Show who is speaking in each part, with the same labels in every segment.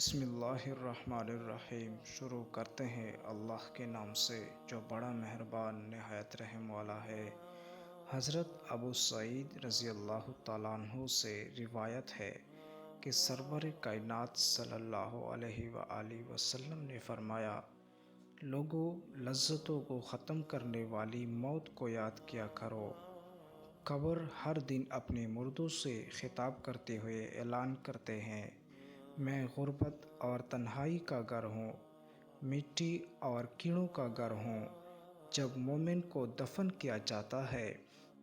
Speaker 1: بسم اللہ الرحمن الرحیم۔ شروع کرتے ہیں اللہ کے نام سے جو بڑا مہربان نہایت رحم والا ہے۔ حضرت ابو سعید رضی اللہ تعالیٰ عنہ سے روایت ہے کہ سرور کائنات صلی اللہ علیہ وآلہ وسلم نے فرمایا، لوگوں، لذتوں کو ختم کرنے والی موت کو یاد کیا کرو۔ قبر ہر دن اپنے مردوں سے خطاب کرتے ہوئے اعلان کرتے ہیں، میں غربت اور تنہائی کا گھر ہوں، مٹی اور کیڑوں کا گھر ہوں۔ جب مومن کو دفن کیا جاتا ہے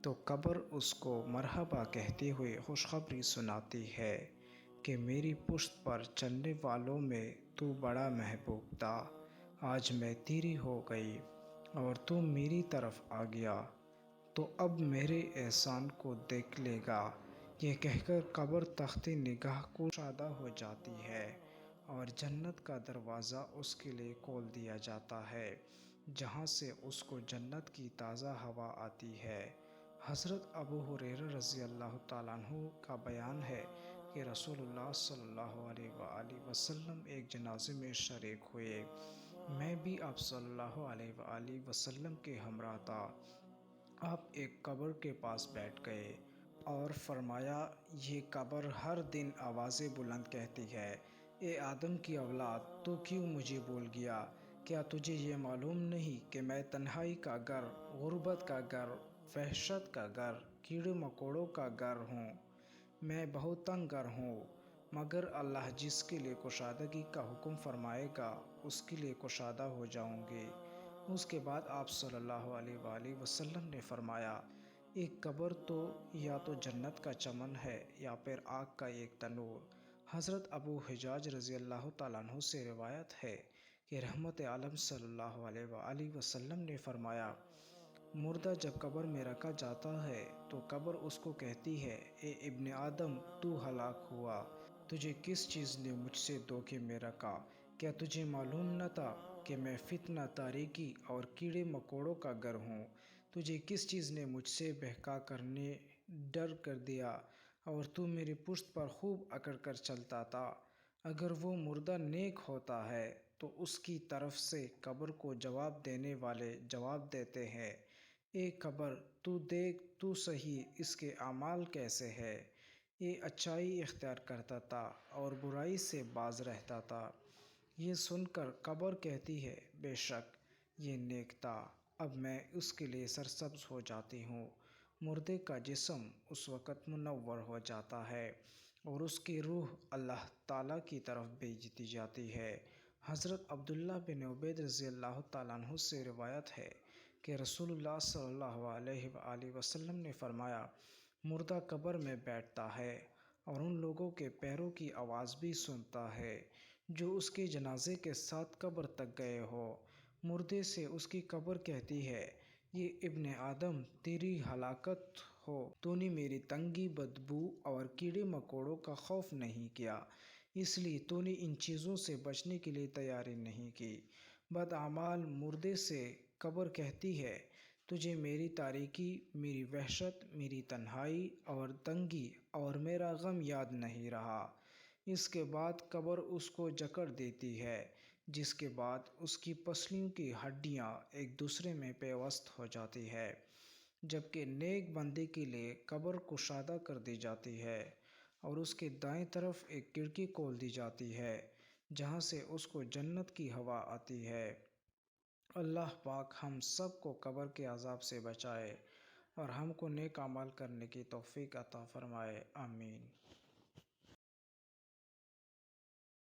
Speaker 1: تو قبر اس کو مرحبا کہتے ہوئے خوشخبری سناتی ہے کہ میری پشت پر چلنے والوں میں تو بڑا محبوب تھا، آج میں تیری ہو گئی اور تو میری طرف آ گیا، تو اب میرے احسان کو دیکھ لے گا۔ یہ کہہ کر قبر تخت نگاہ کو کشادہ ہو جاتی ہے اور جنت کا دروازہ اس کے لیے کھول دیا جاتا ہے، جہاں سے اس کو جنت کی تازہ ہوا آتی ہے۔ حضرت ابو ہریرہ رضی اللہ تعالیٰ عنہ کا بیان ہے کہ رسول اللہ صلی اللہ علیہ وآلہ وسلم ایک جنازے میں شریک ہوئے، میں بھی آپ صلی اللہ علیہ وآلہ وسلم کے ہمراہ تھا۔ آپ ایک قبر کے پاس بیٹھ گئے اور فرمایا، یہ قبر ہر دن آوازیں بلند کہتی ہے، اے آدم کی اولاد، تو کیوں مجھے بھول گیا؟ کیا تجھے یہ معلوم نہیں کہ میں تنہائی کا گھر، غربت کا گھر، وحشت کا گھر، کیڑے مکوڑوں کا گھر ہوں؟ میں بہت تنگ گھر ہوں، مگر اللہ جس کے لیے کشادگی کا حکم فرمائے گا اس کے لیے کشادہ ہو جاؤں گی۔ اس کے بعد آپ صلی اللہ علیہ وآلہ وسلم نے فرمایا، ایک قبر تو یا تو جنت کا چمن ہے یا پھر آگ کا ایک تنور۔ حضرت ابو حجاج رضی اللہ تعالیٰ عنہ سے روایت ہے کہ رحمت عالم صلی اللہ علیہ وآلہ وسلم نے فرمایا، مردہ جب قبر میں رکھا جاتا ہے تو قبر اس کو کہتی ہے، اے ابن آدم، تو ہلاک ہوا، تجھے کس چیز نے مجھ سے دھوکے میں رکھا؟ کیا تجھے معلوم نہ تھا کہ میں فتنہ، تاریکی اور کیڑے مکوڑوں کا گھر ہوں؟ تجھے کس چیز نے مجھ سے بہکا کرنے ڈر کر دیا اور تو میری پشت پر خوب اکڑ کر چلتا تھا؟ اگر وہ مردہ نیک ہوتا ہے تو اس کی طرف سے قبر کو جواب دینے والے جواب دیتے ہیں، اے قبر، تو دیکھ تو صحیح اس کے اعمال کیسے ہیں۔ یہ اچائی اختیار کرتا تھا اور برائی سے باز رہتا تھا۔ یہ سن کر قبر کہتی ہے، بے شک یہ نیک تھا، اب میں اس کے لیے سرسبز ہو جاتی ہوں۔ مردے کا جسم اس وقت منور ہو جاتا ہے اور اس کی روح اللہ تعالیٰ کی طرف بھیج دی جاتی ہے۔ حضرت عبداللہ بن عبید رضی اللہ تعالیٰ عنہ سے روایت ہے کہ رسول اللہ صلی اللہ علیہ وآلہ وسلم نے فرمایا، مردہ قبر میں بیٹھتا ہے اور ان لوگوں کے پیروں کی آواز بھی سنتا ہے جو اس کے جنازے کے ساتھ قبر تک گئے ہو۔ مردے سے اس کی قبر کہتی ہے، یہ ابن آدم، تیری ہلاکت ہو، تو نے میری تنگی، بدبو اور کیڑے مکوڑوں کا خوف نہیں کیا، اس لیے تو نے ان چیزوں سے بچنے کے لیے تیاری نہیں کی۔ بدعمال مردے سے قبر کہتی ہے، تجھے میری تاریکی، میری وحشت، میری تنہائی اور تنگی اور میرا غم یاد نہیں رہا۔ اس کے بعد قبر اس کو جکڑ دیتی ہے، جس کے بعد اس کی پسلیوں کی ہڈیاں ایک دوسرے میں پیوست ہو جاتی ہے، جبکہ نیک بندے کے لیے قبر کشادہ کر دی جاتی ہے اور اس کے دائیں طرف ایک کھڑکی کھول دی جاتی ہے جہاں سے اس کو جنت کی ہوا آتی ہے۔ اللہ پاک ہم سب کو قبر کے عذاب سے بچائے اور ہم کو نیک اعمال کرنے کی توفیق عطا فرمائے، آمین۔